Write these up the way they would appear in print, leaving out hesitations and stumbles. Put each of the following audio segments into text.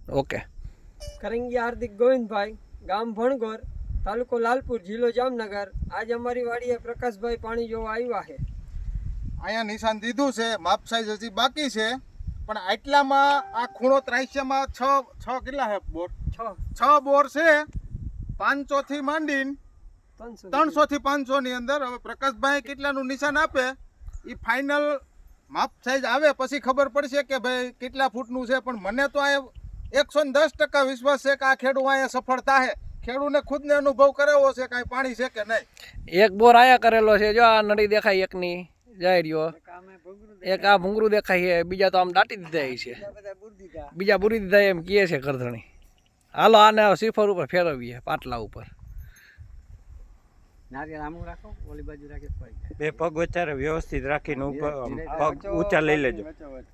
Okay. કરંગી હાર્દિક ગોવિંદભાઈ, ગામ ભણગોર, તાલુકો લાલપુર, જિલ્લો જામનગર. આજ અમારી વાડીએ પ્રકાશભાઈ પાણી જોવા આવ્યા છે. અહીંયા નિશાન દીધું છે, માપ સાઈઝ હજી બાકી છે, પણ આટલામાં આ ખૂણો ત્રાસ્યામાં છ કેટલા છે બોર? 6 બોર છે. 500 થી માંડીને 300 થી 500 ની અંદર. હવે પ્રકાશભાઈ કેટલાનું નિશાન આપે એ ફાઇનલ માપ સાઈઝ આવે પછી ખબર પડશે કે ભાઈ કેટલા ફૂટનું છે. પણ મને તો આ 110% વિશ્વાસ છે કે આ ખેડૂત અહીંયા સફળ થાય. ખેડૂતને ખુદને અનુભવ કરાવો છે કાંઈ પાણી છે કે નહીં. એક બોર આયા કરેલો છે, જો આ નળી દેખાય એકની જાય રહ્યો, એક આ ભૂંગરું દેખાય છે, બીજા તો આમ દાટી દીધા છે, બીજા બુરી દીધા એમ કહે છે કરધણી. હાલો આને શ્રીફળ ઉપર ફેરવીએ, પાટલા ઉપર. બે પગ વચ્ચે વ્યવસ્થિત રાખીને ઉપર પગ ઊંચા લઈ લેજો.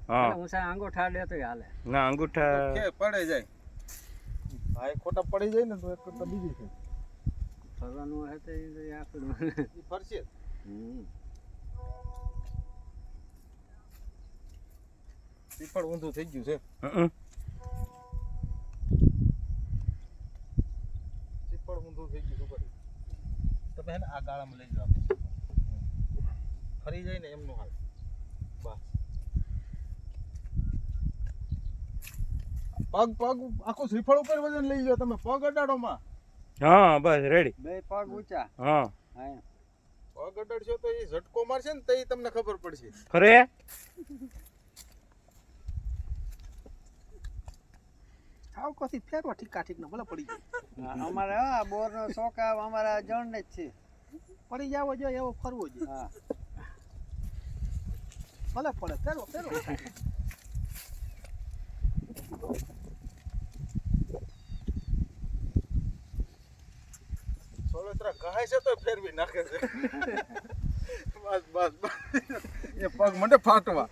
હા, અંગૂઠા દે તો હાલે. ના અંગૂઠા પડે જાય ભાઈ, ખોટા પડી જાય ને તો એક કરતા બીજી છે ફરવાનું હે તો એ આપણું ફરશે. પીપળ ઊંધું થઈ ગયું છે. પીપળ ઊંધું થઈ ગયું છે. તમે એને આ ગાળામાં લઈ જાઓ, ફરી જાય ને એમનું હાલ. બસ પગ આખું શ્રીફળ ઉપર વજન લઈ જાઓ તમે, પગ અડાડોમાં. હા બસ રેડી. બે પગ ઊંચા. હા, પગ અડાડશો તો એ ઝટકો મારશે ને તો એ તમને ખબર પડશે. ખરે થાવ કોથી ફેરવા ઠીકા ઠીક ને ભલે પડી જાય. અમારે હા બોર નો શોખ અમારા જણ ને જ છે. પડી જાવો જોઈએ એવો ફરવો જોઈએ. હા ભલે પડે, ફેરવો ફેરવો. સોળોતરા કહે છે તો ફેરવી નાખે છે. બસ એ પગ મને ફાટવા.